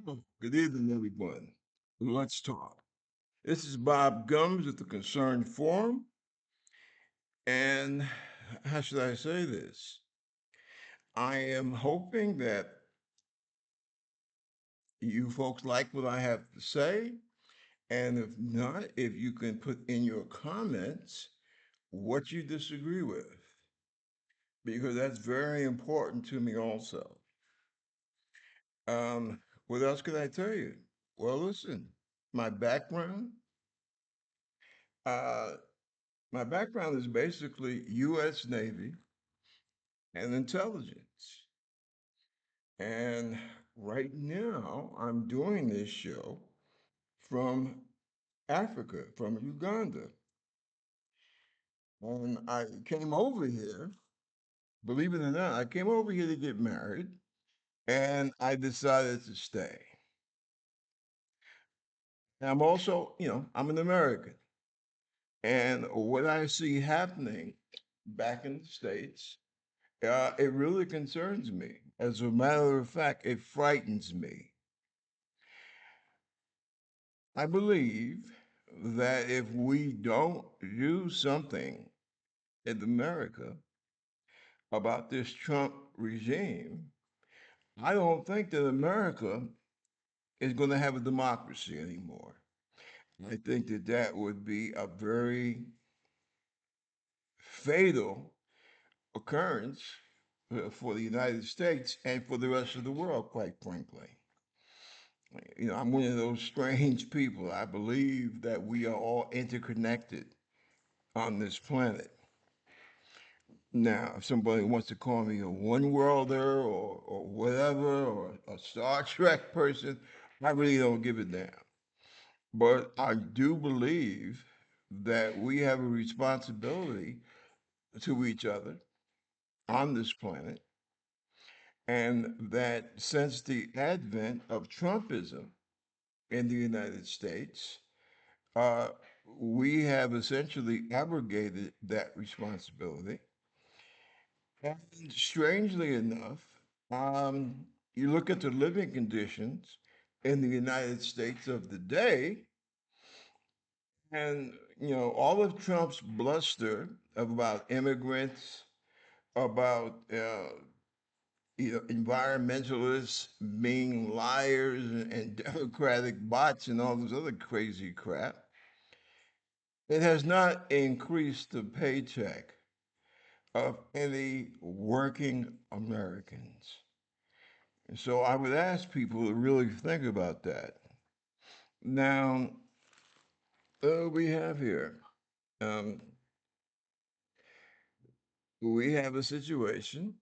Good evening, everyone. Let's talk. This is Bob Gums at the Concerned Forum. And how should I say this? I am hoping that you folks like what I have to say. And if not, if you can put in your comments what you disagree with, because that's very important to me also. What else could I tell you? Well, listen, my background, uh, my background is basically U.S. Navy and intelligence. And right now, I'm doing this show from Africa, from Uganda. And I came over here, believe it or not, I came over here to get married, and I decided to stay. And I'm also, I'm an American. And what I see happening back in the States, it really concerns me. As a matter of fact, it frightens me. I believe that if we don't do something in America about this Trump regime, I don't think that America is going to have a democracy anymore. I think that that would be a very fatal occurrence for the United States and for the rest of the world, quite frankly. I'm one of those strange people. I believe that we are all interconnected on this planet. Now, if somebody wants to call me a one worlder or whatever, or a Star Trek person, I really don't give a damn. But I do believe that we have a responsibility to each other on this planet, and that since the advent of Trumpism in the United States, uh, we have essentially abrogated that responsibility. And strangely enough, you look at the living conditions in the United States of the day, and all of Trump's bluster about immigrants, about environmentalists being liars and democratic bots and all this other crazy crap, it has not increased the paycheck of any working Americans. And so I would ask people to really think about that. Now, we have here, um, we have a situation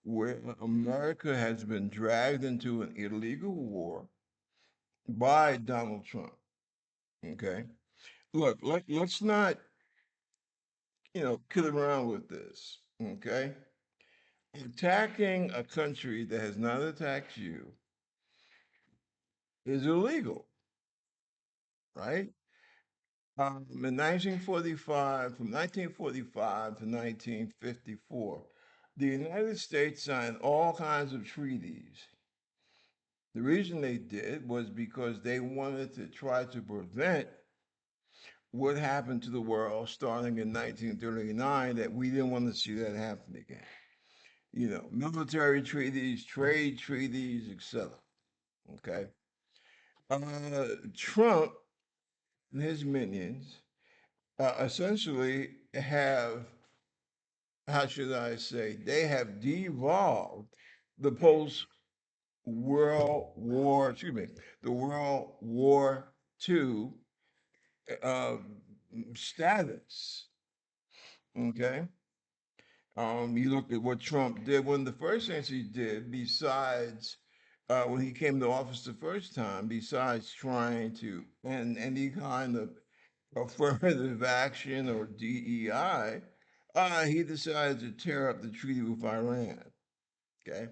where America has been dragged into an illegal war by Donald Trump. Okay. Look, let's not, kid around with this. Okay. Attacking a country that has not attacked you is illegal, right? In 1945, from 1945 to 1954, the United States signed all kinds of treaties. The reason they did was because they wanted to try to prevent what happened to the world starting in 1939, that we didn't want to see that happen again. Military treaties, trade treaties, etc. Okay. Trump and his minions essentially have, how should I say, they have devolved the post World War, excuse me, the World War II uh, status. Okay. You look at what Trump did. One of the first things he did, besides when he came to office the first time, besides trying to end any kind of affirmative action or DEI, he decided to tear up the treaty with Iran. Okay.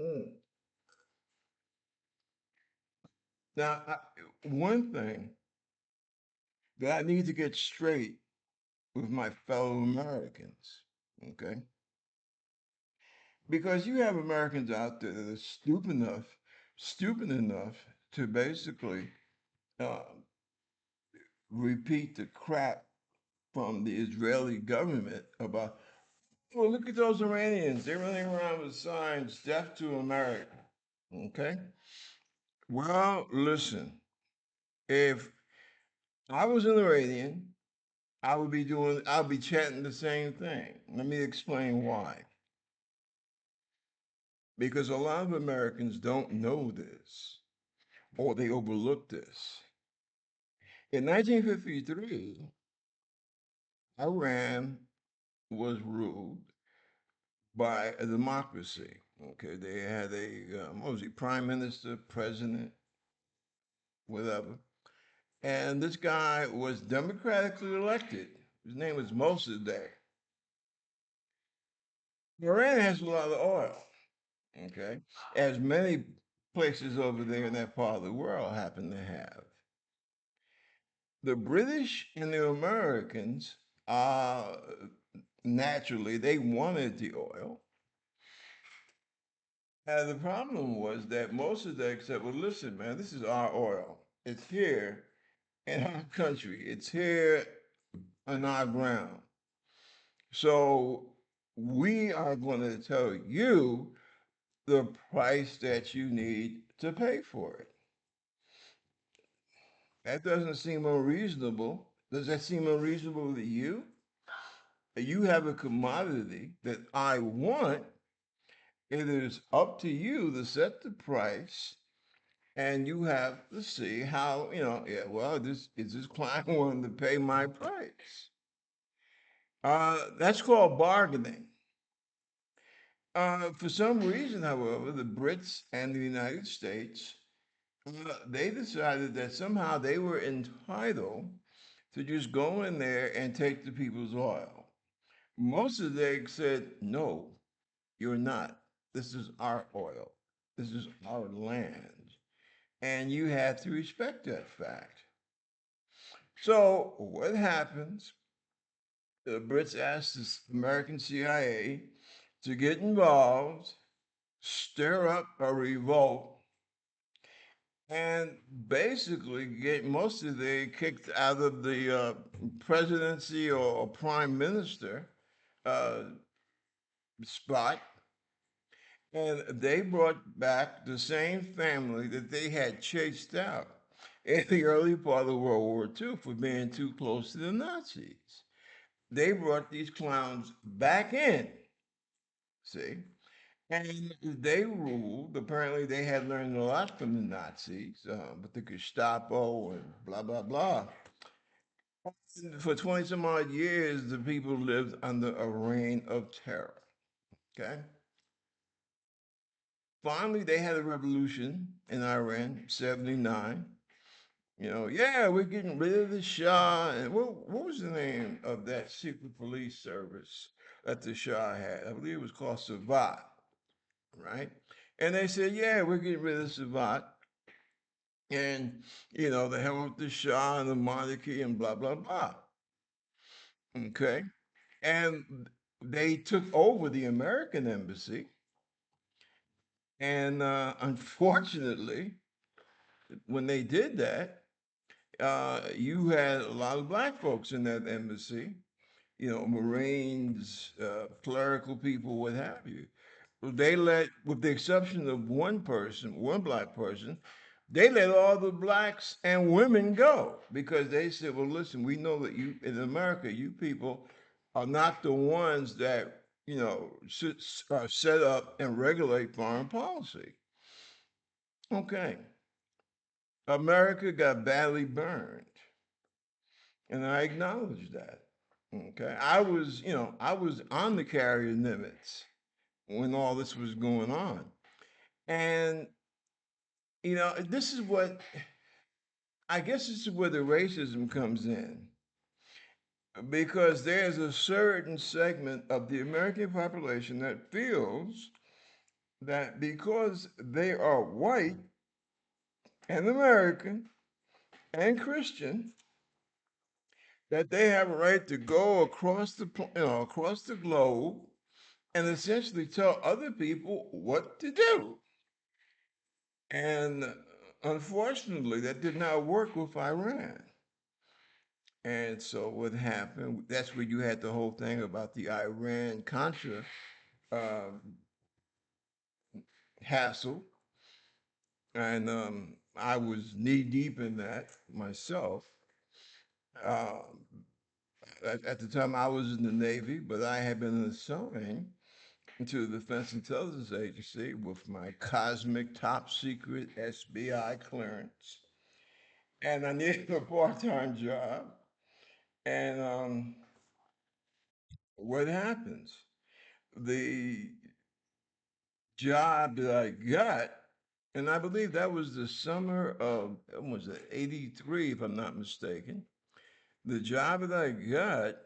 Mm. Now, one thing that I need to get straight with my fellow Americans, okay? Because you have Americans out there that are stupid enough stupid enough to basically uh, repeat the crap from the Israeli government about, well, look at those Iranians. They're running around with signs, death to America. Okay? Well, listen, if I was an Iranian, I'll be chanting the same thing. Let me explain why. Because a lot of Americans don't know this or they overlook this. In 1953, Iran was ruled by a democracy. Okay, they had what was he, prime minister, president, whatever. And this guy was democratically elected. His name was Mossadegh. Iran has a lot of oil, okay, as many places over there in that part of the world happen to have. The British and the Americans, uh, naturally, they wanted the oil. And the problem was that most of them said, well, listen, man, this is our oil. It's here in our country, it's here on our ground. So we are going to tell you the price that you need to pay for it. That doesn't seem unreasonable. Does that seem unreasonable to you? You have a commodity that I want. It is up to you to set the price, and you have to see how, yeah, well, this is this client willing to pay my price. That's called bargaining. For some reason, however, the Brits and the United States, they decided that somehow they were entitled to just go in there and take the people's oil. Most of them said, no, you're not. This is our oil. This is our land. And you have to respect that fact. So what happens? The Brits asked the American CIA to get involved, stir up a revolt, and basically get most of the kicked out of the presidency or prime minister uh, spot. And they brought back the same family that they had chased out in the early part of World War II for being too close to the Nazis. They brought these clowns back in, see? And they ruled. Apparently, they had learned a lot from the Nazis, but the Gestapo and blah, blah, blah. For 20 some odd years, the people lived under a reign of terror. Okay. Finally, they had a revolution in Iran, 79. Yeah, we're getting rid of the Shah. And what was the name of that secret police service that the Shah had? I believe it was called Savat, right? And they said, yeah, we're getting rid of Savat. And, the hell with the Shah and the monarchy and blah, blah, blah. Okay. And they took over the American embassy. And unfortunately, when they did that, you had a lot of black folks in that embassy, Marines, clerical people, what have you. They let, with the exception of one person, one black person, they let all the blacks and women go because they said, well, listen, we know that you, in America, you people are not the ones that, set up and regulate foreign policy. Okay. America got badly burned, and I acknowledge that. Okay. I was on the carrier Nimitz when all this was going on. And, this is what, I guess this is where the racism comes in. Because there's a certain segment of the American population that feels that because they are white and American and Christian, that they have a right to go across across the globe and essentially tell other people what to do. And unfortunately, that did not work with Iran. And so what happened? That's where you had the whole thing about the Iran Contra um, hassle, and I was knee deep in that myself. Um, at the time, I was in the Navy, but I had been assigned to the Defense Intelligence Agency with my cosmic top secret SBI clearance, and I needed a part-time job. And what happens? The job that I got, and I believe that was the summer of, when was it, 83, if I'm not mistaken. The job that I got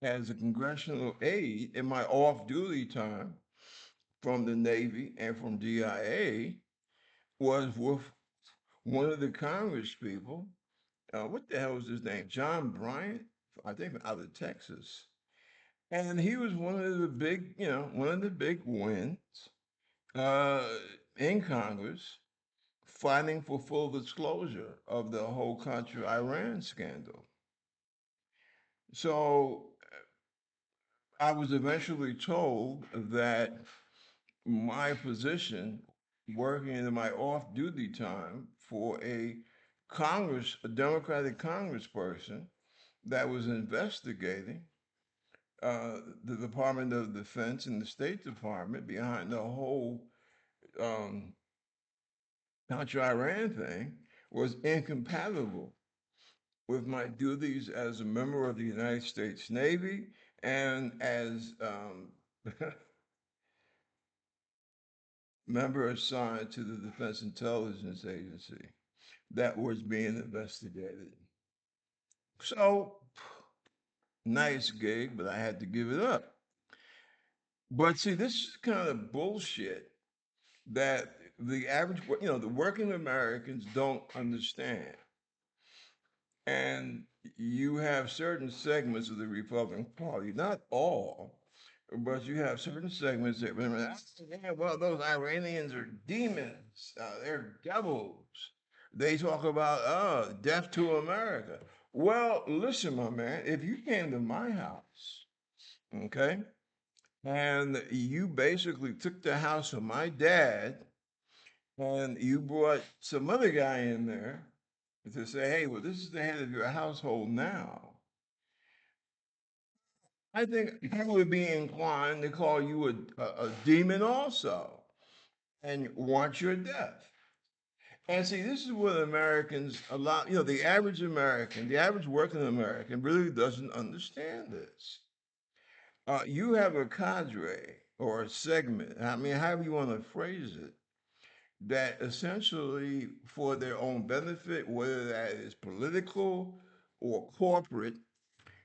as a congressional aide in my off duty time from the Navy and from DIA was with one of the Congress people. What the hell was his name? John Bryant, I think out of Texas. And he was one of the big, one of the big wins uh, in Congress fighting for full disclosure of the whole country Iran scandal. So I was eventually told that my position, working in my off duty time for a Democratic congressperson that was investigating the Department of Defense and the State Department behind the whole um, contra Iran thing, was incompatible with my duties as a member of the United States Navy and as member assigned to the Defense Intelligence Agency that was being investigated. So, nice gig, but I had to give it up. But see, this is kind of bullshit that the average, the working Americans don't understand. And you have certain segments of the Republican Party, not all, but you have certain segments that remember, yeah, well, those Iranians are demons, they're devils. They talk about, death to America. Well, listen, my man, if you came to my house, okay, and you basically took the house of my dad and you brought some other guy in there to say, hey, well, this is the head of your household now. I think I would be inclined to call you a demon also and want your death. And see, this is what Americans, a lot, the average American, the average working American really doesn't understand this. You have a cadre or a segment, I mean, however you want to phrase it, that essentially, for their own benefit, whether that is political or corporate,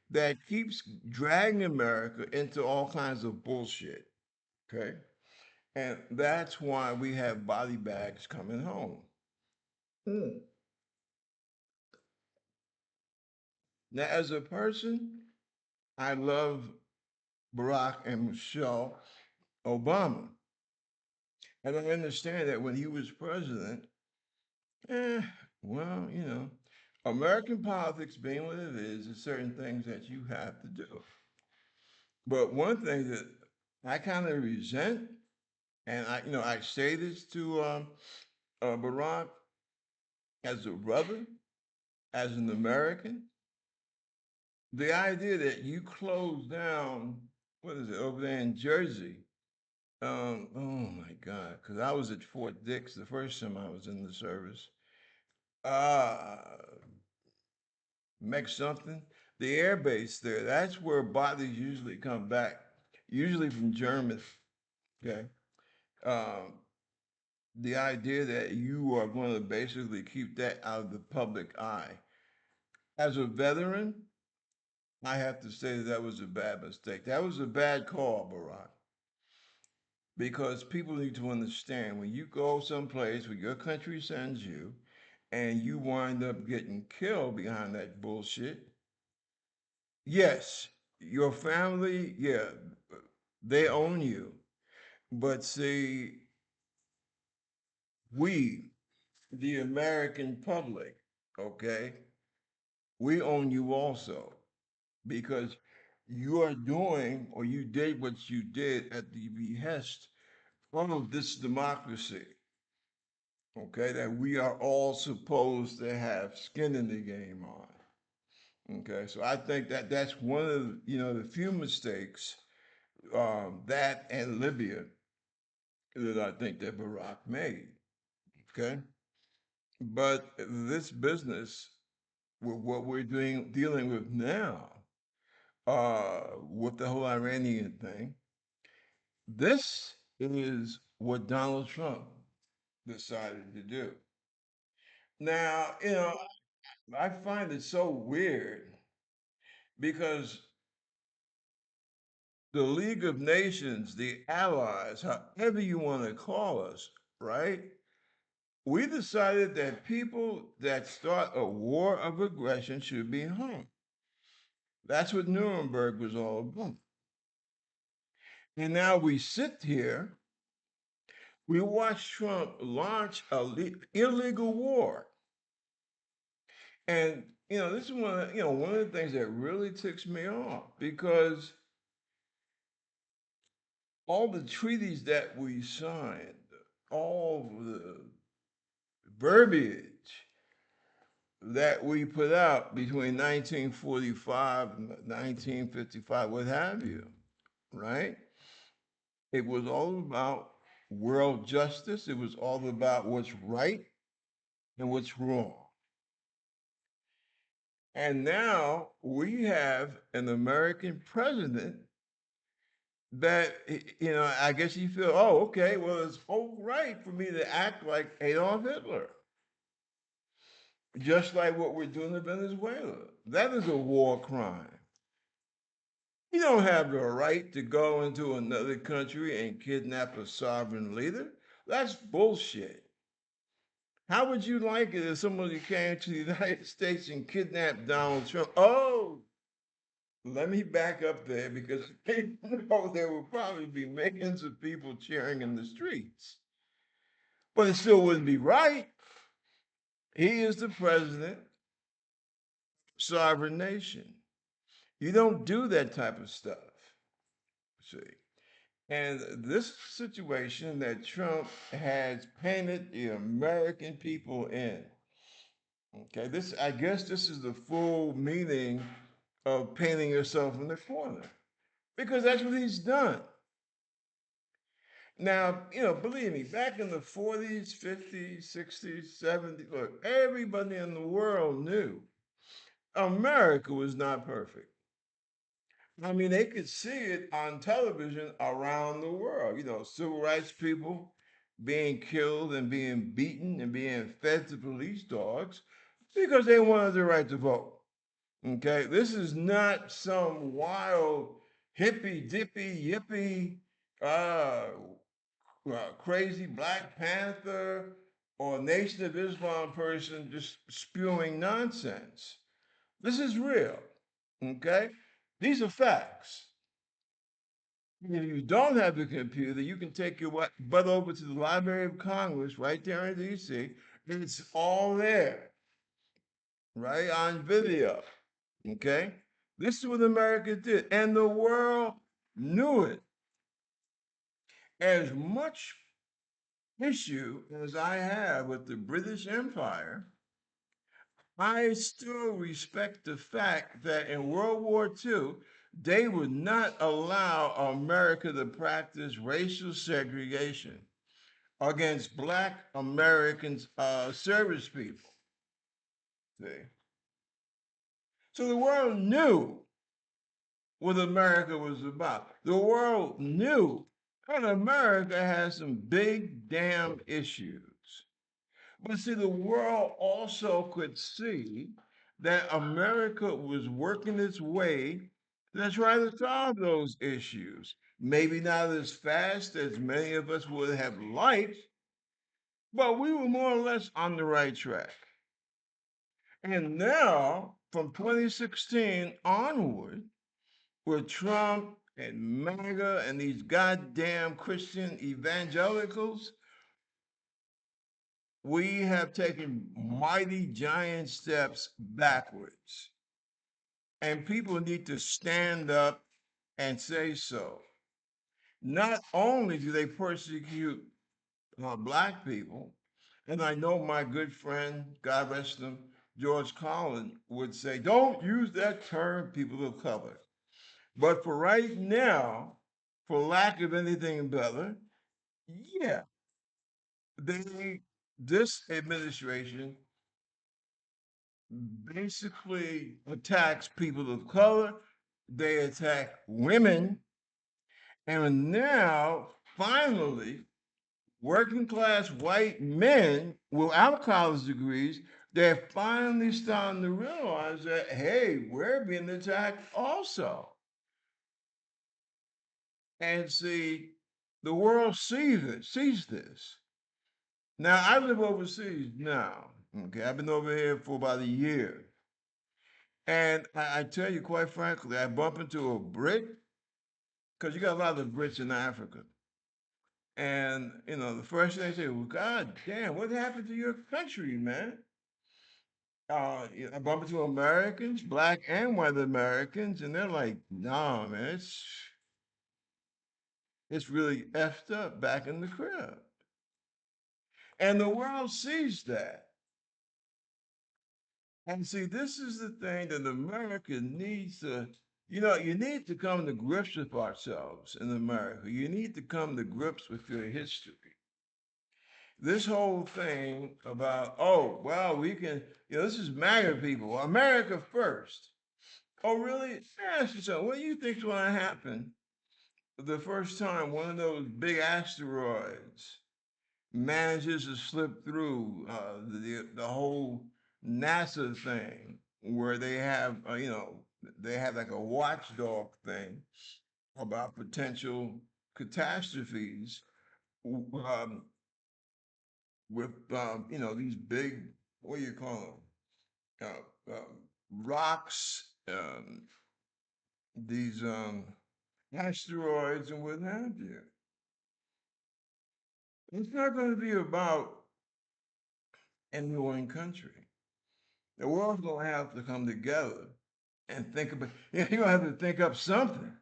that keeps dragging America into all kinds of bullshit. Okay. And that's why we have body bags coming home. Mm. Now, as a person, I love Barack and Michelle Obama. And I understand that when he was president, eh, well, American politics being what it is, there's certain things that you have to do. But one thing that I kind of resent, and I say this to Barack as a brother, as an American, the idea that you close down, what is it, over there in Jersey? Oh my God, because I was at Fort Dix the first time I was in the service. Uh, Make something. The air base there, that's where bodies usually come back, usually from Germany. Okay. Um, the idea that you are going to basically keep that out of the public eye. As a veteran, I have to say that that was a bad mistake. That was a bad call, Barack, because people need to understand when you go someplace where your country sends you and you wind up getting killed behind that bullshit, yes, your family, yeah, they own you. But see, we, the American public, okay, we own you also because you are doing or you did what you did at the behest of this democracy, okay, that we are all supposed to have skin in the game on. Okay, so I think that that's one of the, the few mistakes, that and Libya, that I think that Barack made. Okay, but this business with what we're doing dealing with now, with the whole Iranian thing, this is what Donald Trump decided to do. Now, I find it so weird because the League of Nations, the Allies, however you want to call us, right? We decided that people that start a war of aggression should be hung. That's what Nuremberg was all about. And now we sit here, we watch Trump launch a illegal war. And this is one of the things that really ticks me off because all the treaties that we signed, all the verbiage that we put out between 1945 and 1955, what have you, right? It was all about world justice. It was all about what's right and what's wrong. And now we have an American president that, I guess you feel, oh, okay, well, it's all right for me to act like Adolf Hitler, just like what we're doing in Venezuela. That is a war crime. You don't have the right to go into another country and kidnap a sovereign leader. That's bullshit. How would you like it if somebody came to the United States and kidnapped Donald Trump? Oh, let me back up there because I know there will probably be millions of people cheering in the streets. But it still wouldn't be right. He is the president, sovereign nation. You don't do that type of stuff. See. And this situation that Trump has painted the American people in, okay, I guess this is the full meaning of painting yourself in the corner because that's what he's done. Now, believe me, back in the 40s, 50s, 60s, 70s, look, everybody in the world knew America was not perfect. I mean, they could see it on television around the world. Civil rights people being killed and being beaten and being fed to police dogs because they wanted the right to vote. Okay, this is not some wild hippy dippy yippee, uh, crazy Black Panther or Nation of Islam person just spewing nonsense. This is real. Okay, these are facts. If you don't have a computer, you can take your butt over to the Library of Congress right there in DC. It's all there, right on video. Okay? This is what America did. And the world knew it. As much issue as I have with the British Empire, I still respect the fact that in World War II, they would not allow America to practice racial segregation against Black Americans, service people. See? So the world knew what America was about. The world knew that America has some big damn issues. But see, the world also could see that America was working its way to try to solve those issues. Maybe not as fast as many of us would have liked, but we were more or less on the right track. And now, from 2016 onward, with Trump and MAGA and these goddamn Christian evangelicals, we have taken mighty giant steps backwards. And people need to stand up and say so. Not only do they persecute black people, and I know my good friend, God rest him, George Collin, would say, don't use that term, people of color. But for right now, for lack of anything better, yeah, they, this administration basically attacks people of color, they attack women, and now, finally, working class white men without college degrees, they're finally starting to realize that, hey, we're being attacked also. And see, the world sees this. Now, I live overseas now. Okay, I've been over here for about a year. And I tell you, quite frankly, I bump into a Brit, because you got a lot of Brits in Africa. And, the first thing they say, well, God damn, what happened to your country, man? I bump into Americans, black and white Americans, and they're like, nah, man, it's really effed up back in the crib. And the world sees that. And see, this is the thing that America needs to, you need to come to grips with ourselves in America. You need to come to grips with your history. This whole thing about, oh, well, we can, this is MAGA people, America first. Oh, really? Ask yourself, what do you think's going to happen the first time one of those big asteroids manages to slip through the whole NASA thing, where they have, they have like a watchdog thing about potential catastrophes um, with, these big, what do you call them? Rocks, these asteroids, and what have you. It's not going to be about any one country. The world's going to have to come together and think about, you're going to have to think up something,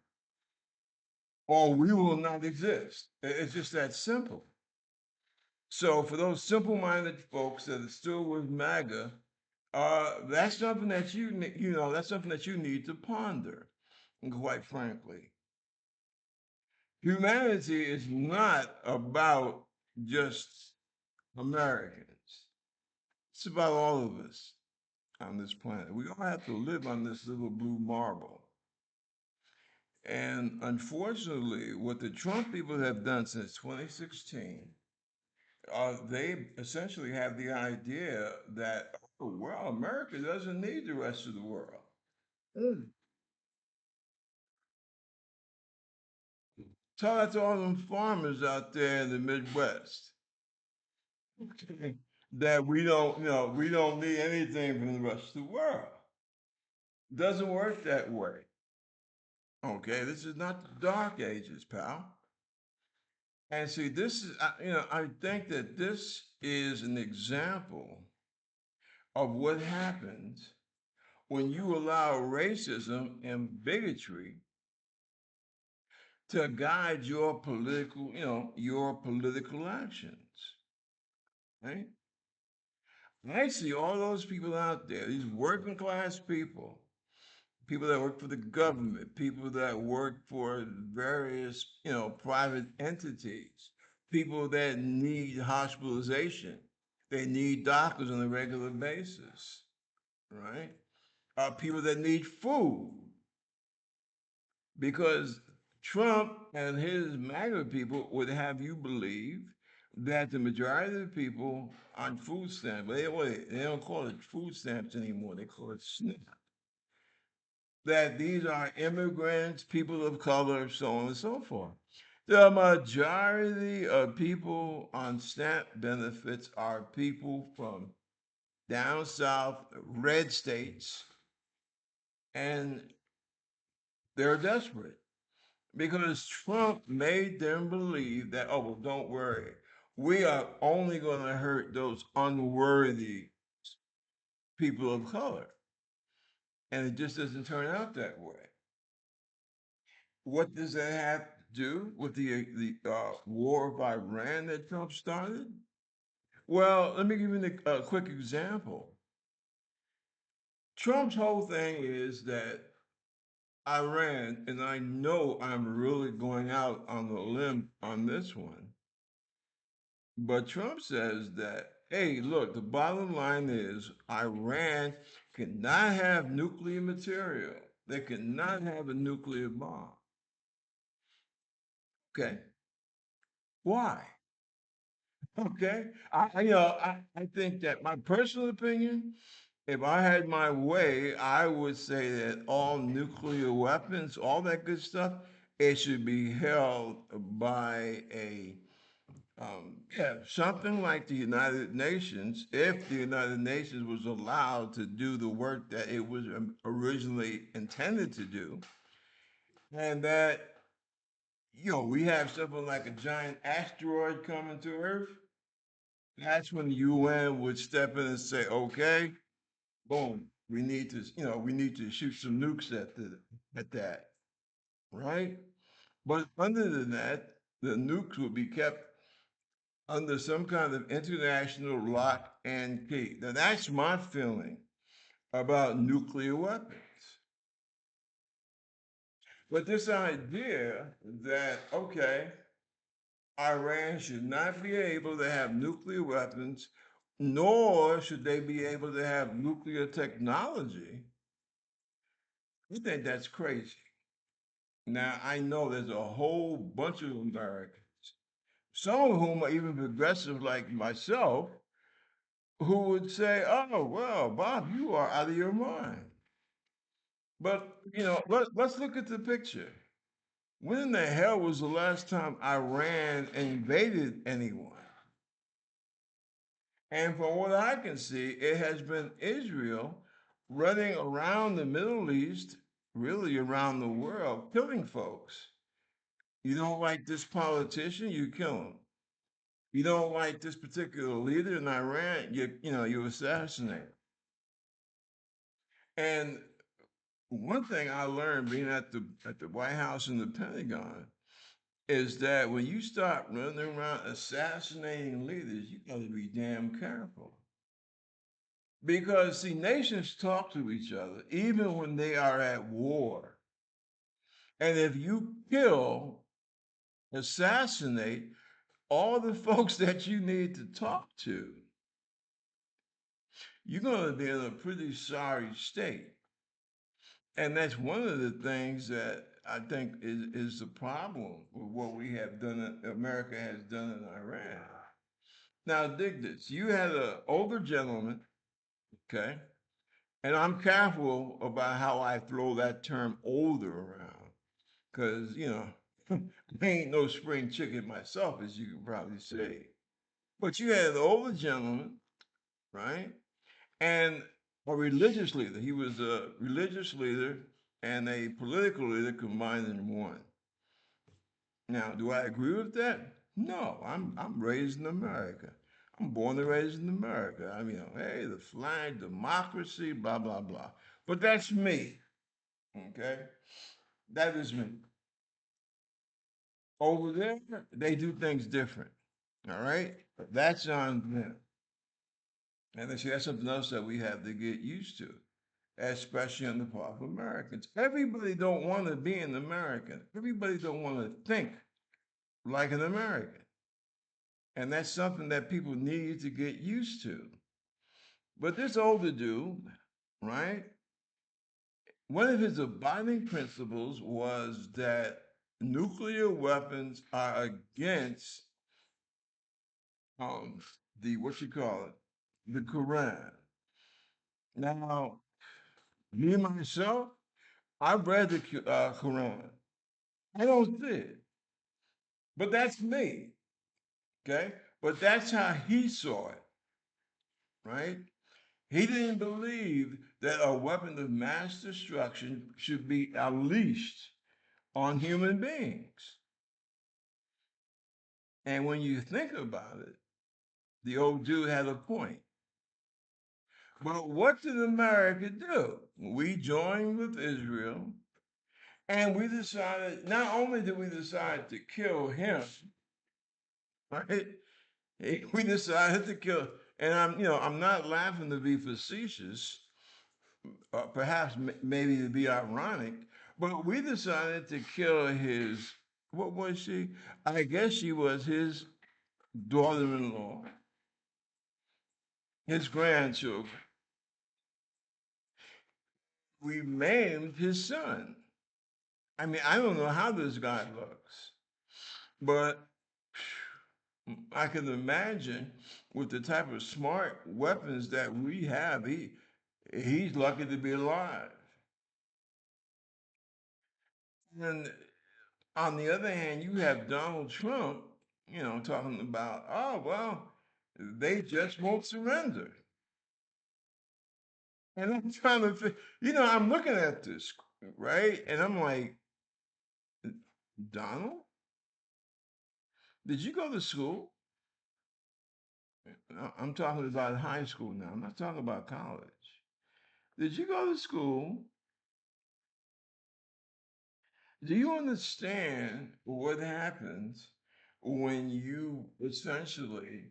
or we will not exist. It's just that simple. So for those simple-minded folks that are still with MAGA, that's something that that's something that you need to ponder. Quite frankly, humanity is not about just Americans. It's about all of us on this planet. We all have to live on this little blue marble. And unfortunately, what the Trump people have done since 2016, they essentially have the idea that, oh, well, America doesn't need the rest of the world. Mm. Tell that to all them farmers out there in the Midwest that we don't need anything from the rest of the world. Doesn't work that way. Okay, this is not the dark ages, pal. And see, this is, I think that this is an example of what happens when you allow racism and bigotry to guide your political actions. Right? I see all those people out there, these working class people that work for the government, people that work for various, private entities, people that need hospitalization, they need doctors on a regular basis, right? People that need food, because Trump and his MAGA people would have you believe that the majority of the people on food stamps, they don't call it food stamps anymore, they call it SNAP, that these are immigrants, people of color, so on and so forth. The majority of people on SNAP benefits are people from down south, red states, and they're desperate because Trump made them believe that, oh, well, don't worry. we are only going to hurt those unworthy people of color. And it just doesn't turn out that way. What does that have to do with the war of Iran that Trump started? Well, let me give you a quick example. Trump's whole thing is that Iran, and I know I'm really going out on the limb on this one, but Trump says that, hey, look, the bottom line is Iran cannot have nuclear material. They cannot have a nuclear bomb. Okay. Why? Okay. I think that my personal opinion, if I had my way, I would say that all nuclear weapons, all that good stuff, it should be held by something like the United Nations, if the United Nations was allowed to do the work that it was originally intended to do, and that, we have something like a giant asteroid coming to Earth, that's when the UN would step in and say, okay, boom, we need to shoot some nukes at that, right? But other than that, the nukes would be kept under some kind of international lock and key. Now, that's my feeling about nuclear weapons. But this idea that, okay, Iran should not be able to have nuclear weapons, nor should they be able to have nuclear technology, I think that's crazy. Now, I know there's a whole bunch of Americans, some of whom are even progressive like myself, who would say, oh, well, Bob, you are out of your mind. But, let's look at the picture. When in the hell was the last time Iran invaded anyone? And from what I can see, it has been Israel running around the Middle East, really around the world, killing folks. You don't like this politician, you kill him. You don't like this particular leader in Iran, you assassinate. And one thing I learned being at the White House and the Pentagon is that when you start running around assassinating leaders, you got to be damn careful. Because see, nations talk to each other even when they are at war. And if you kill, assassinate all the folks that you need to talk to, you're going to be in a pretty sorry state. And that's one of the things that I think is the problem with what we have done, America has done in Iran. Now, dig this. You had an older gentleman, okay? And I'm careful about how I throw that term older around because, I ain't no spring chicken myself, as you can probably say. But you had an older gentleman, right? And a religious leader. He was a religious leader and a political leader combined in one. Now, do I agree with that? No, I'm raised in America. I'm born and raised in America. I mean, hey, the flag, democracy, blah blah blah. But that's me. Okay, that is me. Over there, they do things different. All right, that's on them. And they see that's something else that we have to get used to, especially on the part of Americans. Everybody don't want to be an American. Everybody don't want to think like an American. And that's something that people need to get used to. But this older dude, right? One of his abiding principles was that nuclear weapons are against um, the what you call it, the Quran. Now, me myself, I've read the Quran. I don't see it, but that's me, okay? But that's how he saw it, right? He didn't believe that a weapon of mass destruction should be unleashed on human beings. And when you think about it, the old dude had a point. But what did America do? We joined with Israel, and we decided, not only did we decide to kill him, right? We decided to kill, and I'm not laughing to be facetious, perhaps maybe to be ironic, but we decided to kill his, what was she? I guess she was his daughter-in-law, his grandchildren. We maimed his son. I mean, I don't know how this guy looks, but I can imagine with the type of smart weapons that we have, he's lucky to be alive. And on the other hand, you have Donald Trump, talking about, oh well, they just won't surrender. And I'm trying to, I'm looking at this, right? And I'm like, Donald, did you go to school? I'm talking about high school now. I'm not talking about college. Did you go to school? Do you understand what happens when you essentially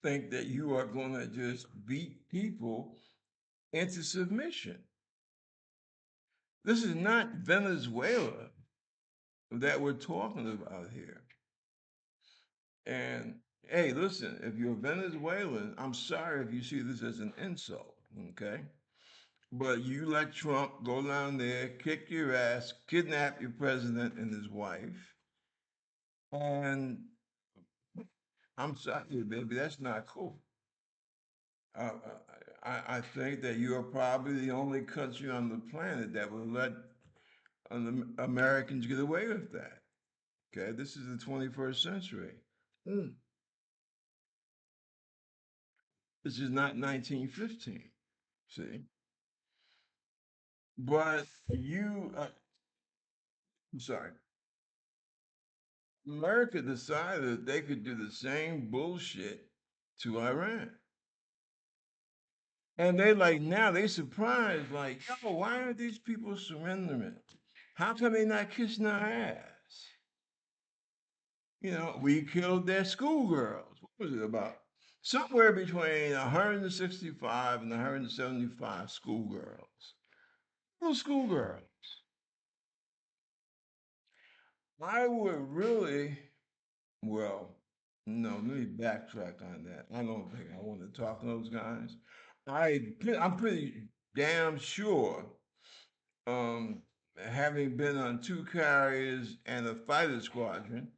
think that you are going to just beat people into submission? This is not Venezuela that we're talking about here. And hey, listen, if you're Venezuelan, I'm sorry if you see this as an insult, okay? But you let Trump go down there, kick your ass, kidnap your president and his wife, and I'm sorry, baby, that's not cool. Uh, I think that you are probably the only country on the planet that will let Americans get away with that. Okay, this is the 21st century. Mm. This is not 1915. See, but I'm sorry, America decided they could do the same bullshit to Iran. And they like now they surprised, like, yo, why aren't these people surrendering? How come they not kissing our ass? We killed their schoolgirls. What was it about? Somewhere between 165 and 175 schoolgirls. Little schoolgirls. I would really, well, no, let me backtrack on that. I don't think I want to talk to those guys. I'm pretty damn sure, um, having been on two carriers and a fighter squadron,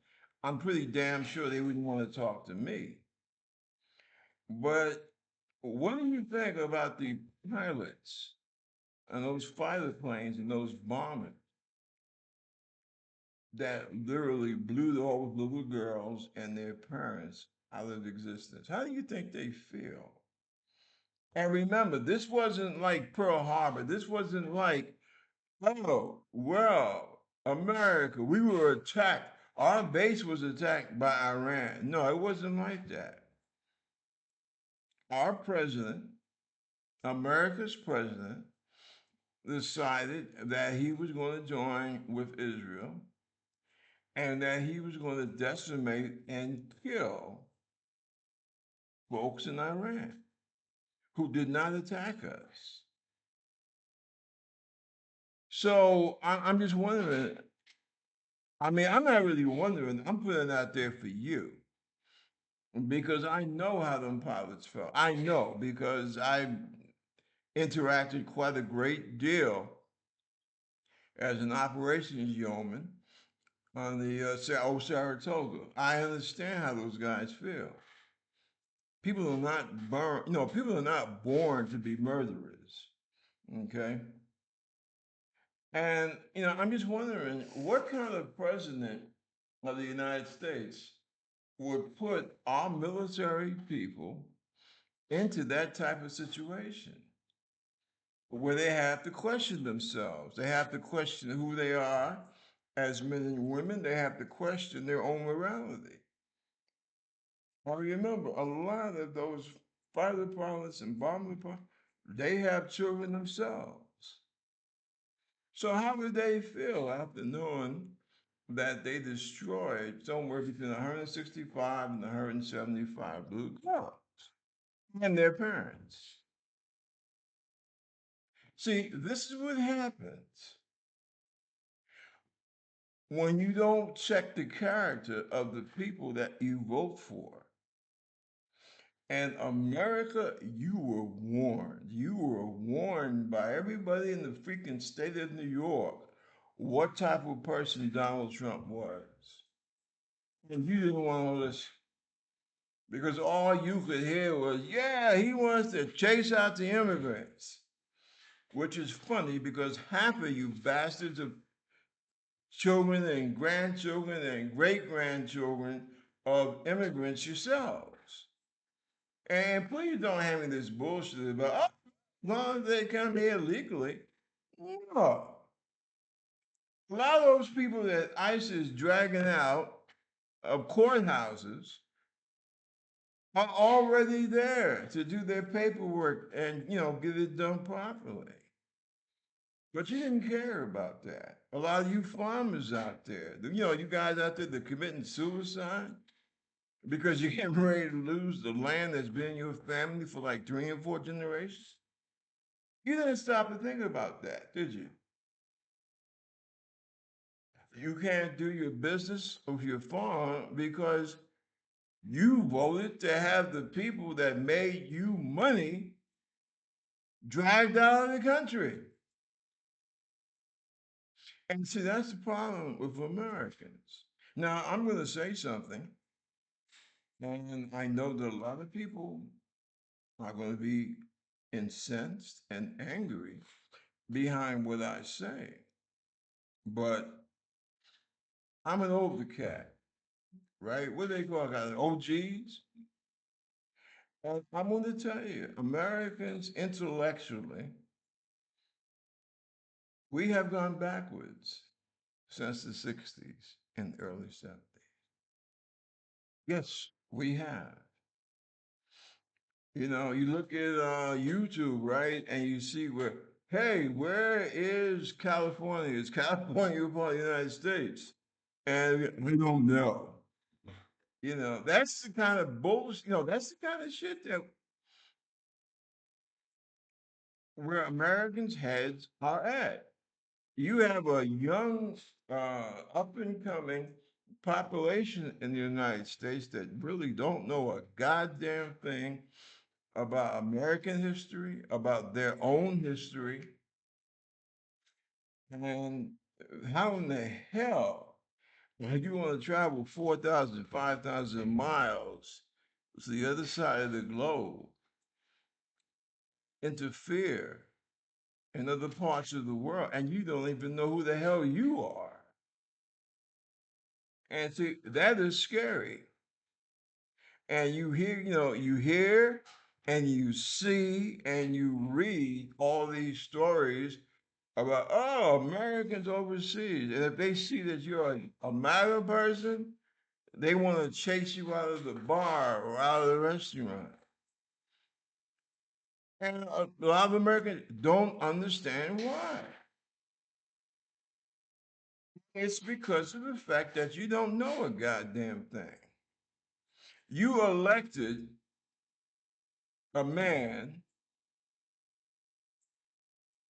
I'm pretty damn sure they wouldn't want to talk to me. But what do you think about the pilots and those fighter planes and those bombers that literally blew those little girls and their parents out of existence? How do you think they feel? And remember, this wasn't like Pearl Harbor. This wasn't like, oh, well, America, we were attacked. Our base was attacked by Iran. No, it wasn't like that. Our president, America's president, decided that he was going to join with Israel and that he was going to decimate and kill folks in Iran who did not attack us. So I'm just wondering. I mean, I'm not really wondering. I'm putting it out there for you because I know how them pilots felt. I know because I interacted quite a great deal as an operations yeoman on the old Saratoga. I understand how those guys feel. People are not born, people are not born to be murderers. Okay. And, I'm just wondering what kind of president of the United States would put our military people into that type of situation where they have to question themselves. They have to question who they are as men and women, they have to question their own morality. I remember a lot of those fighter pilots and bomber pilots, they have children themselves. So how would they feel after knowing that they destroyed somewhere between 165 and 175 blue columns and their parents? See, this is what happens when you don't check the character of the people that you vote for. And America, you were warned. You were warned by everybody in the freaking state of New York what type of person Donald Trump was. And you didn't want to listen because all you could hear was, yeah, he wants to chase out the immigrants, which is funny because half of you bastards are children and grandchildren and great grandchildren of immigrants yourselves. And please don't hand me this bullshit about, oh, as long as they come here legally. No. A lot of those people that ICE is dragging out of courthouses are already there to do their paperwork and, get it done properly. But you didn't care about that. A lot of you farmers out there, you guys out there that committing suicide because you're getting ready to lose the land that's been in your family for like 3 and 4 generations. You didn't stop to think about that, did you? You can't do your business of your farm because you voted to have the people that made you money dragged out of the country. And see, that's the problem with Americans. Now, I'm going to say something, and I know that a lot of people are going to be incensed and angry behind what I say. But I'm an older cat, right? What do they call it? OGs? And I'm going to tell you, Americans intellectually, we have gone backwards since the 60s and early 70s. Yes, we have. You look at YouTube, right? And you see hey, where is California? Is California a part of the United States? And we don't know. That's the kind of bullshit, that's the kind of shit that where Americans' heads are at. You have a young, up and coming population in the United States that really don't know a goddamn thing about American history, about their own history, and how in the hell you want to travel 4,000, 5,000 miles to the other side of the globe, interfere in other parts of the world, and you don't even know who the hell you are. And see, that is scary. And you hear and you see and you read all these stories about, oh, Americans overseas. And if they see that you're a MAGA person, they want to chase you out of the bar or out of the restaurant. And a lot of Americans don't understand why. It's because of the fact that you don't know a goddamn thing. You elected a man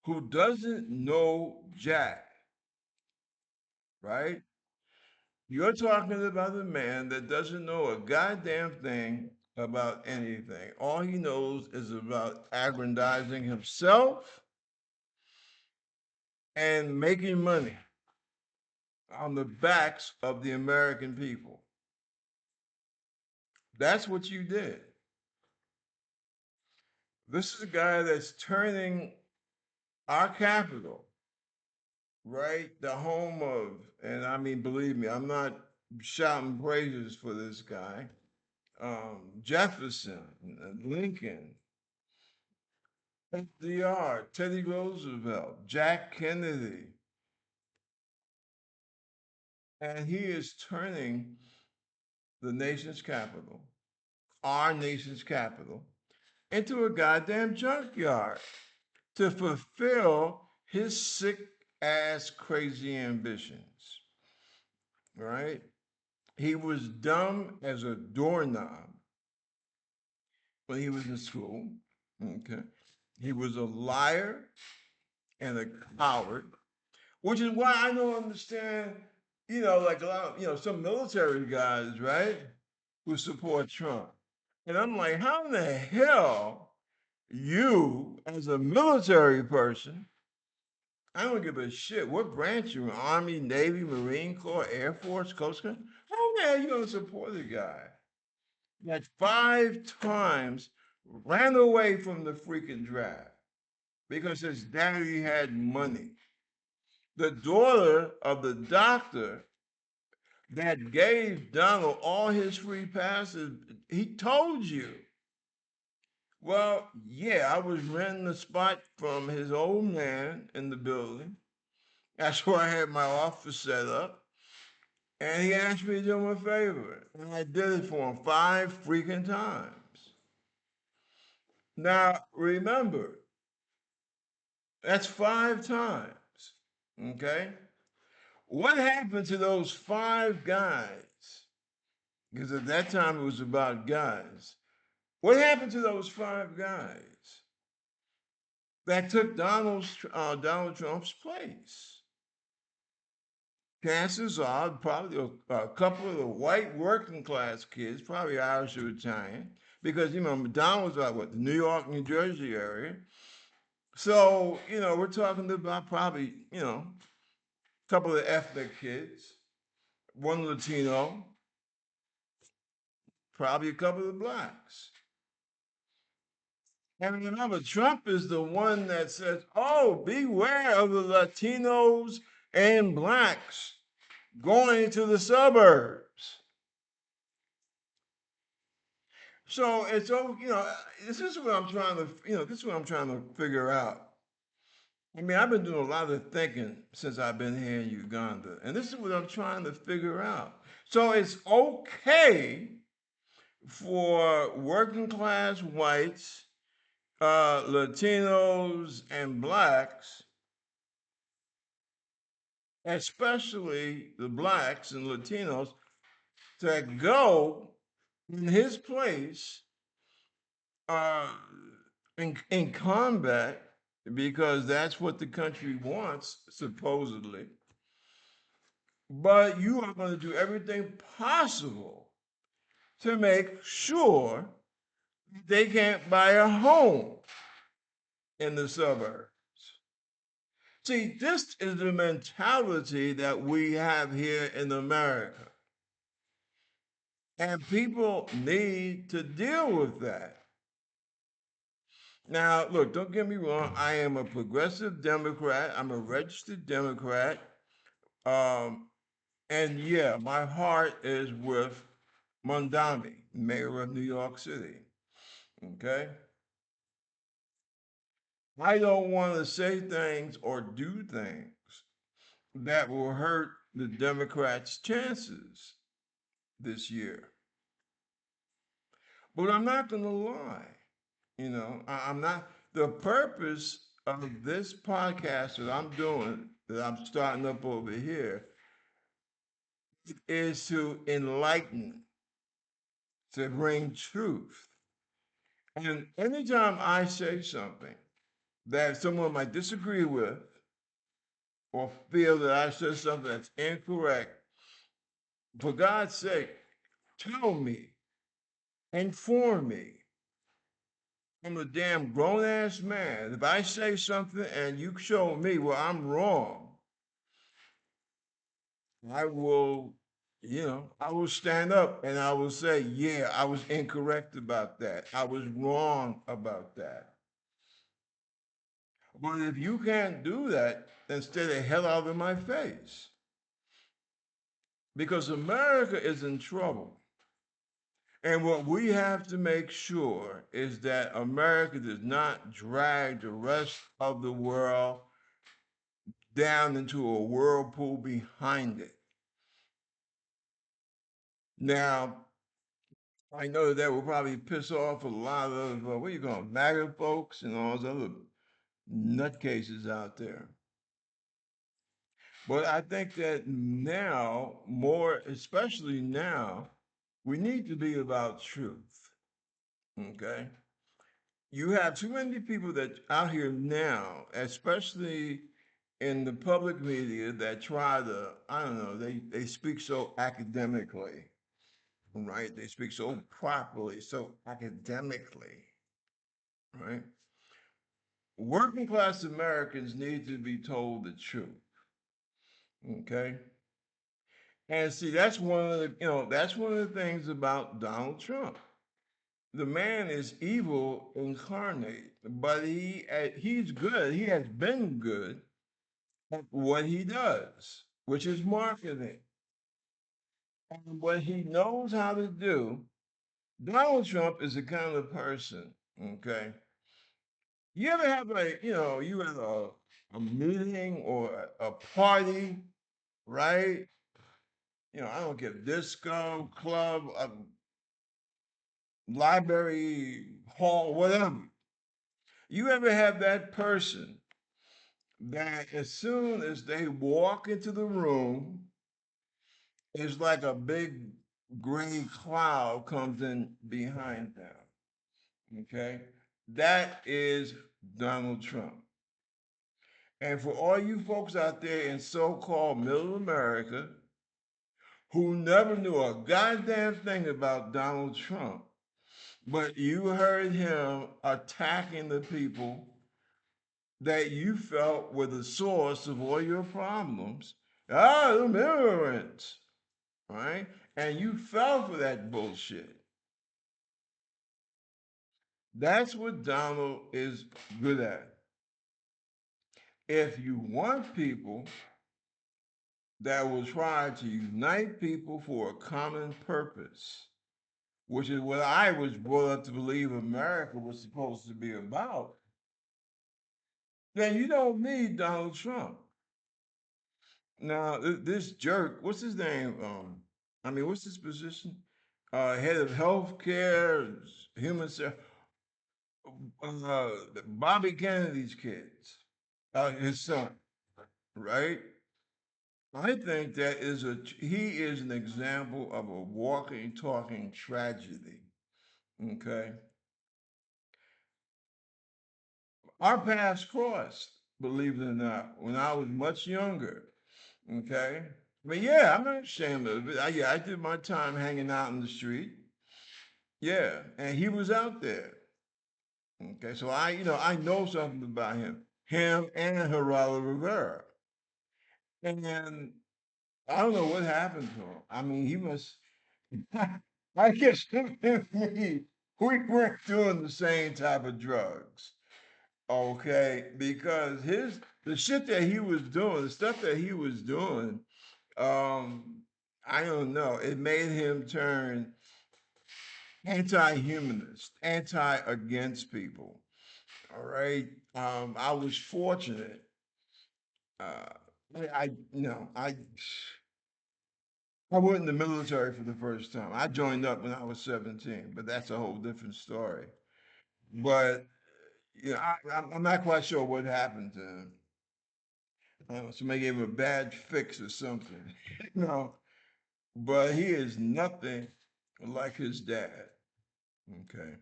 who doesn't know Jack, right? You're talking about a man that doesn't know a goddamn thing about anything. All he knows is about aggrandizing himself and making money on the backs of the American people. That's what you did. This is a guy that's turning our capital, right? The home of, and I mean, believe me, I'm not shouting praises for this guy. Jefferson, Lincoln, FDR, Teddy Roosevelt, Jack Kennedy, And he is turning the nation's capital, our nation's capital, into a goddamn junkyard to fulfill his sick ass crazy ambitions. Right? He was dumb as a doorknob when he was in school. Okay. He was a liar and a coward, which is why I don't understand, like a lot of, some military guys, right, who support Trump. And I'm like, how in the hell you, as a military person, I don't give a shit what branch you're in, Army, Navy, Marine Corps, Air Force, Coast Guard, how the hell you going to support a guy that 5 times ran away from the freaking draft because his daddy had money? The daughter of the doctor that gave Donald all his free passes, he told you. Well, yeah, I was renting a spot from his old man in the building. That's where I had my office set up. And he asked me to do him a favor. And I did it for him 5 freaking times. Now, remember, that's 5 times. Okay? What happened to those 5 guys? Because at that time it was about guys. What happened to those 5 guys that took Donald Trump's place? Chances are probably a couple of the white working class kids, probably Irish or Italian, because McDonald's out what the New York, New Jersey area. So we're talking about probably a couple of ethnic kids, one Latino, probably a couple of blacks. And remember, Trump is the one that says, oh, beware of the Latinos and blacks going to the suburbs. So this is what I'm trying to, this is what I'm trying to figure out. I mean, I've been doing a lot of thinking since I've been here in Uganda, and this is what I'm trying to figure out. So it's okay for working class whites, Latinos, and blacks, especially the blacks and Latinos, to go in his place uh, in combat because that's what the country wants, supposedly. But you are going to do everything possible to make sure they can't buy a home in the suburbs. See, this is the mentality that we have here in America. And people need to deal with that. Now, look, don't get me wrong. I am a progressive Democrat. I'm a registered Democrat. Um, and yeah, my heart is with Mondami, mayor of New York City. Okay? I don't want to say things or do things that will hurt the Democrats' chances this year. But I'm not going to lie. I'm not. The purpose of this podcast that I'm doing, that I'm starting up over here, is to enlighten, to bring truth. And anytime I say something that someone might disagree with or feel that I said something that's incorrect, for God's sake, tell me, inform me. I'm a damn grown ass man. If I say something and you show me where I'm wrong, I will, I will stand up and I will say, yeah, I was incorrect about that. I was wrong about that. But if you can't do that, then stay the hell out of my face. Because America is in trouble. And what we have to make sure is that America does not drag the rest of the world down into a whirlpool behind it. Now, I know that will probably piss off a lot of what do you call them, MAGA folks and all those other nutcases out there. But I think that now, more especially now, we need to be about truth. Okay. You have too many people that out here now, especially in the public media, that try to, I don't know, they speak so academically, right? They speak so properly, so academically, right? Working class Americans need to be told the truth, okay? And see, that's one of the, that's one of the things about Donald Trump. The man is evil incarnate, but he's good. He has been good at what he does, which is marketing. And what he knows how to do, Donald Trump is the kind of person, okay? You ever have you at a meeting or a party, right? I don't care, disco, club, library, hall, whatever. You ever have that person that as soon as they walk into the room, it's like a big gray cloud comes in behind them. Okay? That is Donald Trump. And for all you folks out there in so called middle America who never knew a goddamn thing about Donald Trump, but you heard him attacking the people that you felt were the source of all your problems. Ah, the immigrants, right? And you fell for that bullshit. That's what Donald is good at. If you want people that will try to unite people for a common purpose, which is what I was brought up to believe America was supposed to be about, then you don't need Donald Trump. Now, this jerk, what's his name? What's his position? Head of healthcare, human service. Uh, Bobby Kennedy's kids, his son, right? I think that he is an example of a walking, talking tragedy. Okay, our paths crossed. Believe it or not, when I was much younger. Okay, but yeah, I'm not ashamed of it. Yeah, I did my time hanging out in the street. Yeah, and he was out there. Okay, so I know something about him and Geraldo Rivera, and I don't know what happened to him. I mean, he must. I guess him and me, we weren't doing the same type of drugs. Okay, because the shit that he was doing, the stuff that he was doing, um, I don't know. It made him turn anti-humanist, anti against people. All right. I was fortunate. Uh, I went in the military for the first time. I joined up when I was 17, but that's a whole different story. But I'm not quite sure what happened to him. Somebody gave him a bad fix or something, you know. But he is nothing like his dad. Okay,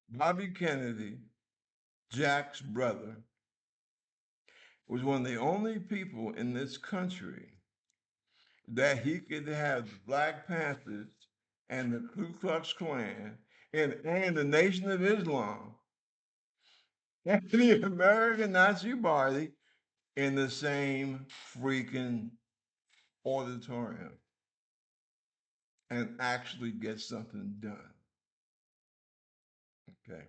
Bobby Kennedy, Jack's brother, was one of the only people in this country that he could have the Black Panthers and the Ku Klux Klan and the Nation of Islam and the American Nazi Party in the same freaking auditorium and actually get something done. Okay.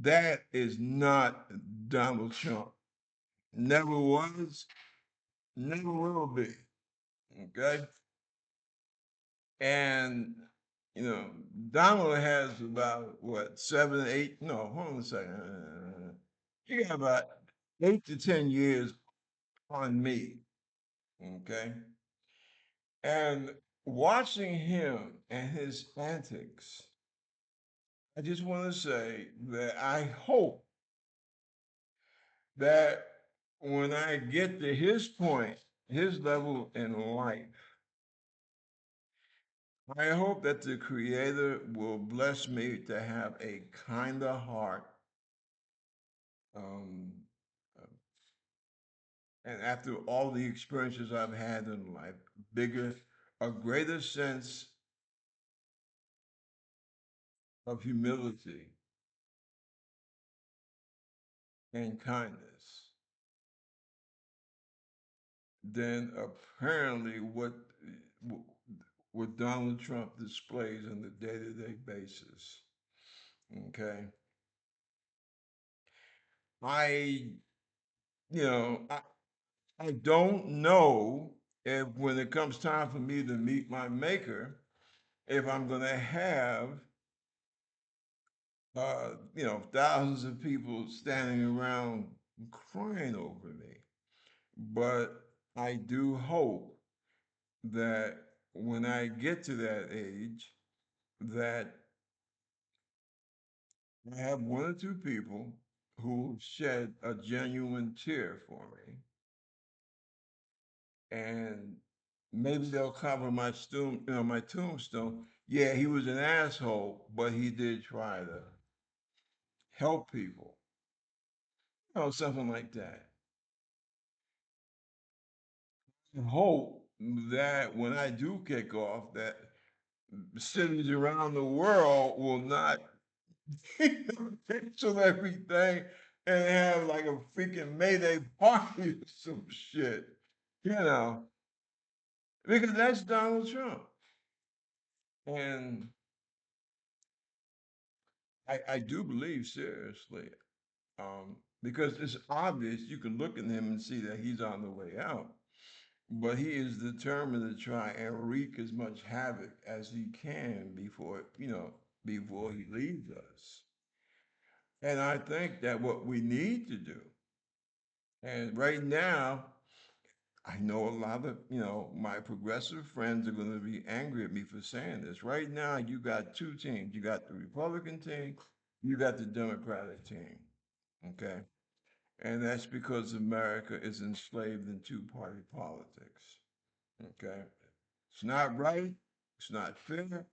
That is not Donald Trump. Never was, never will be. Okay. And Donald has about what, 7, 8? No, hold on a second. He got about 8 to 10 years on me. Okay. And watching him and his antics, I just want to say that I hope that when I get to his point, his level in life, I hope that the Creator will bless me to have a kinder heart, um, and after all the experiences I've had in life, bigger, a greater sense of humility and kindness than apparently what Donald Trump displays on the day-to-day basis. Okay, I you know I don't know if when it comes time for me to meet my maker, if I'm going to have thousands of people standing around crying over me. But I do hope that when I get to that age, that I have one or two people who shed a genuine tear for me, and maybe they'll cover my tombstone. Yeah, he was an asshole, but he did try to help people, something like that. I hope that when I do kick off, that cities around the world will not cancel everything and have like a freaking Mayday party or some shit, you know, because that's Donald Trump. And I do believe seriously, because it's obvious you can look at him and see that he's on the way out. But he is determined to try and wreak as much havoc as he can before he leaves us. And I think that what we need to do, and right now, I know a lot of, my progressive friends are going to be angry at me for saying this. Right now, you got two teams. You got the Republican team, you got the Democratic team. Okay. And that's because America is enslaved in two-party politics. Okay. It's not right, it's not fair,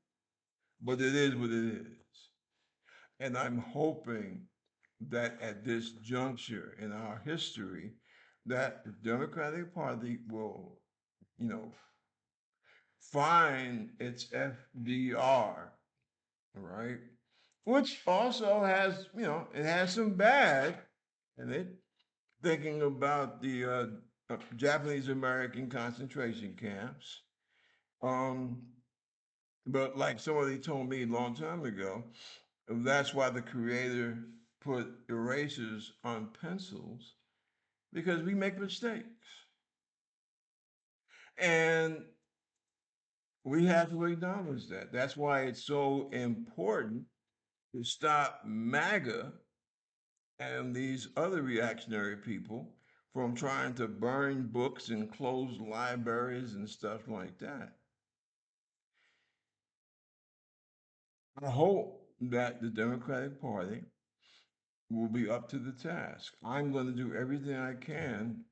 but it is what it is. And I'm hoping that at this juncture in our history, that the Democratic Party will, you know, find its FDR, right? Which also has, it has some bad in it, thinking about the Japanese American concentration camps. Um, but like somebody told me a long time ago, that's why the creator put erasers on pencils because we make mistakes. And we have to acknowledge that. That's why it's so important to stop MAGA and these other reactionary people from trying to burn books and close libraries and stuff like that. I hope that the Democratic Party will be up to the task. I'm going to do everything I can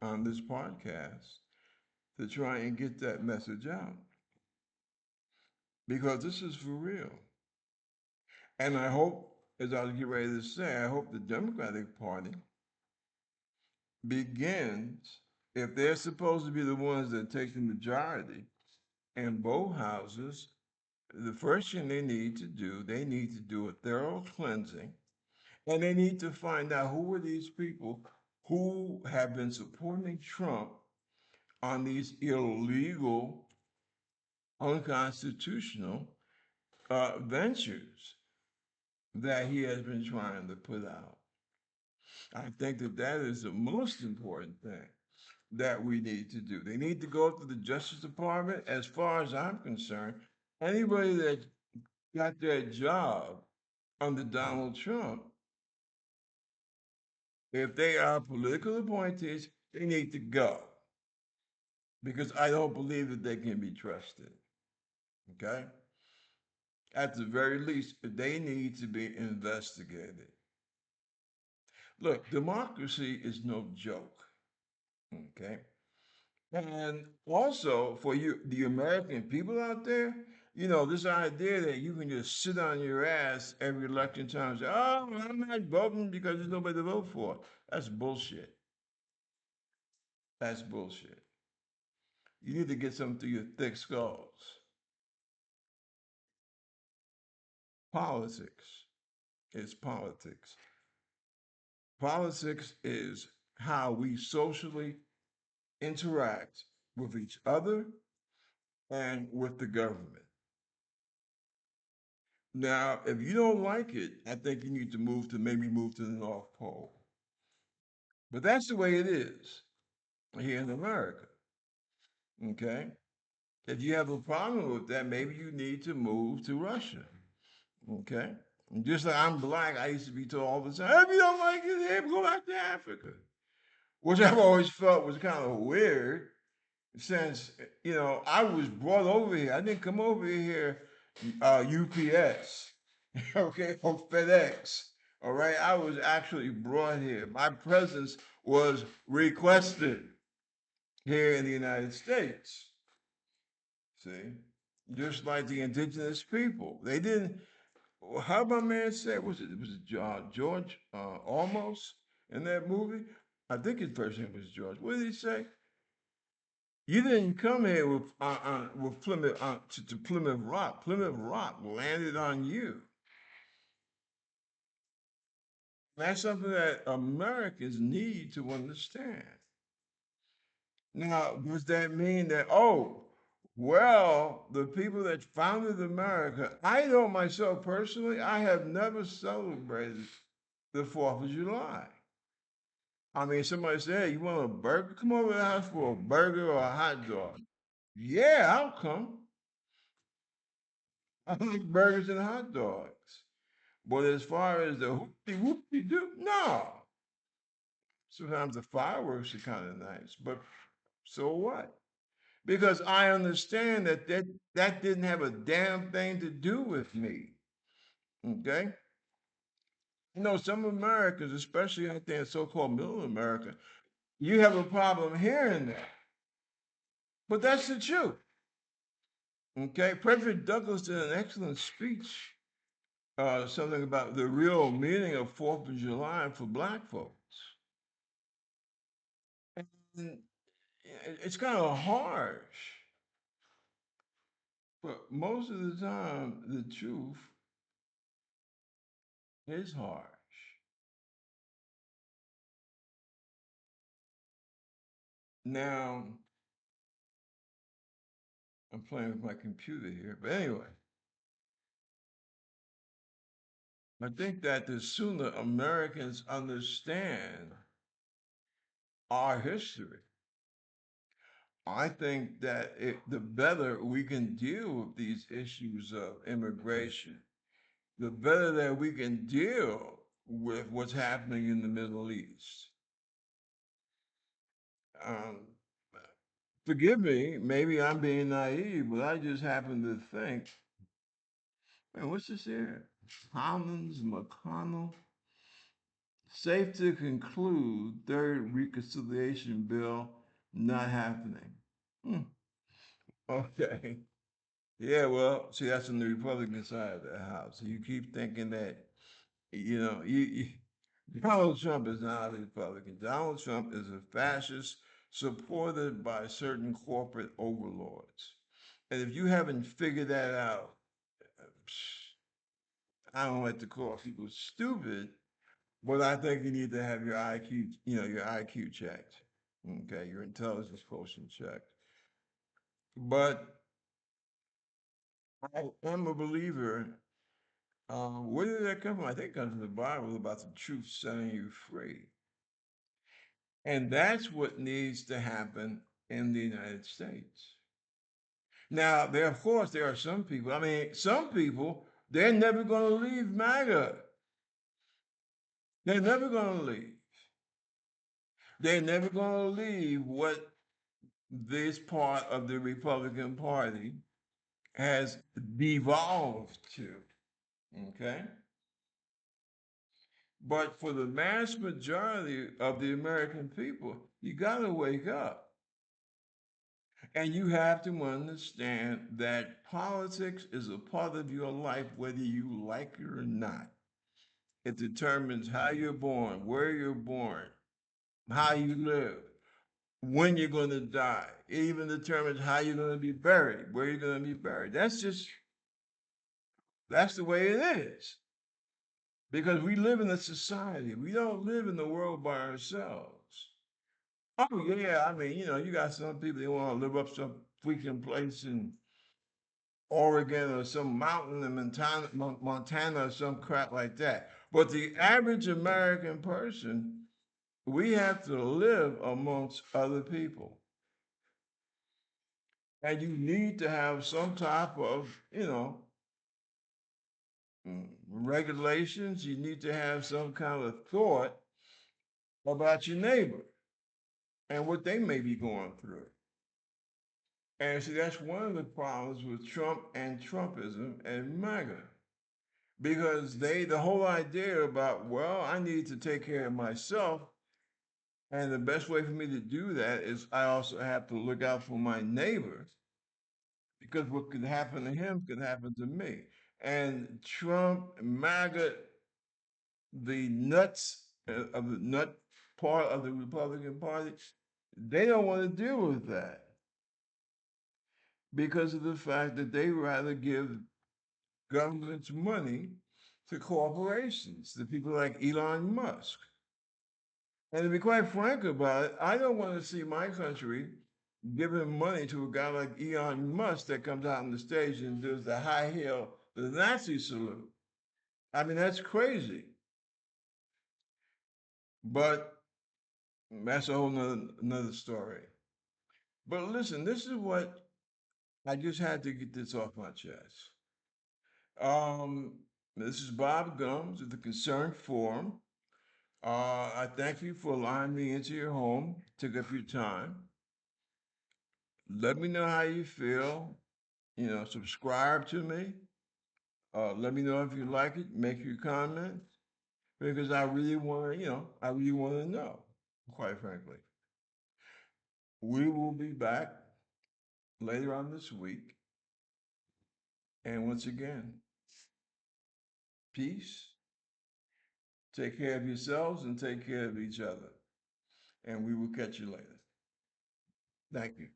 on this podcast to try and get that message out because this is for real. And I hope, as I was getting ready to say, I hope the Democratic Party begins, if they're supposed to be the ones that take the majority in both houses, the first thing they need to do a thorough cleansing, and they need to find out who are these people who have been supporting Trump on these illegal, unconstitutional ventures that he has been trying to put out. I think that that is the most important thing that we need to do. They need to go to the Justice Department. As far as I'm concerned, anybody that got their job under Donald Trump, if they are political appointees, they need to go. because I don't believe that they can be trusted. Okay? At the very least, they need to be investigated. Look, democracy is no joke. Okay? And also for you, the American people out there, this idea that you can just sit on your ass every election time and say, oh, I'm not voting because there's nobody to vote for. That's bullshit. That's bullshit. You need to get something through your thick skulls. Politics is politics. Politics is how we socially interact with each other and with the government. Now, if you don't like it, I think you need to maybe move to the North Pole. But that's the way it is here in America. Okay? If you have a problem with that, maybe you need to move to Russia. Okay? And just like I'm black, I used to be told all the time, if you don't like it here, go back to Africa. Which I've always felt was kind of weird since, I was brought over here. I didn't come over here UPS, okay, or FedEx. All right, I was actually brought here. My presence was requested here in the United States. See, just like the indigenous people, they didn't. How my man said, was it George almost in that movie? I think his first name was George. What did he say? You didn't come here with Plymouth to Plymouth Rock. Plymouth Rock landed on you. That's something that Americans need to understand. Now, does that mean that, oh, well, the people that founded America, I know myself personally, I have never celebrated the 4th of July. I mean, somebody said, hey, you want a burger? Come over to the house for a burger or a hot dog. Yeah, I'll come. I like burgers and hot dogs. But as far as the whoopty whoopty do, no. Sometimes the fireworks are kind of nice, but so what? Because I understand that didn't have a damn thing to do with me. Okay? Some Americans, especially out there in so-called middle America, you have a problem hearing that. But that's the truth. Okay? President Douglas did an excellent speech, something about the real meaning of 4th of July for black folks. And it's kind of harsh, but most of the time, the truth is harsh. Now, I'm playing with my computer here, but anyway, I think that the sooner Americans understand our history, I think that the better we can deal with these issues of immigration, the better that we can deal with what's happening in the Middle East. Um, Forgive me, maybe I'm being naive, but I just happen to think, man, what's this here? Collins, McConnell. Safe to conclude, third reconciliation bill not happening. Hmm. Okay. Yeah, well, see, that's on the Republican side of the house. So you keep thinking that, Donald Trump is not a Republican. Donald Trump is a fascist supported by certain corporate overlords. And if you haven't figured that out, I don't like to call people stupid, but I think you need to have your IQ, your IQ checked. Okay, your intelligence quotient checked. But I am a believer. Where did that come from? I think it comes from the Bible about the truth setting you free. And that's what needs to happen in the United States. Now, of course, there are some people. I mean, some people, they're never going to leave MAGA. They're never going to leave. They're never going to leave what this part of the Republican Party has devolved to. Okay? But for the mass majority of the American people, you got to wake up. And you have to understand that politics is a part of your life, whether you like it or not. It determines how you're born, where you're born, how you live, when you're going to die. It even determines how you're going to be buried, where you're going to be buried. That's the way it is. Because we live in a society. We don't live in the world by ourselves. Oh yeah, I mean, you got some people they want to live up some freaking place in Oregon or some mountain in Montana or some crap like that. But the average American person, we have to live amongst other people. And you need to have some type of, regulations. You need to have some kind of thought about your neighbor and what they may be going through. And see, that's one of the problems with Trump and Trumpism and MAGA. Because the whole idea about, well, I need to take care of myself. And the best way for me to do that is I also have to look out for my neighbor because what could happen to him could happen to me. And Trump, MAGA, the nuts of the nut part of the Republican Party, they don't want to deal with that because of the fact that they rather give government's money to corporations, to people like Elon Musk. And to be quite frank about it, I don't want to see my country giving money to a guy like Elon Musk that comes out on the stage and does the high heel, the Nazi salute. I mean, that's crazy. But that's a whole another story. But listen, this is what I just had to get this off my chest. Um, this is Bob Gums of the Concerned Forum. I thank you for allowing me into your home, took up your time. Let me know how you feel. Subscribe to me. Let me know if you like it. Make your comments because I really want to, I really want to know, quite frankly. We will be back later on this week. And once again, peace. Take care of yourselves and take care of each other. And we will catch you later. Thank you.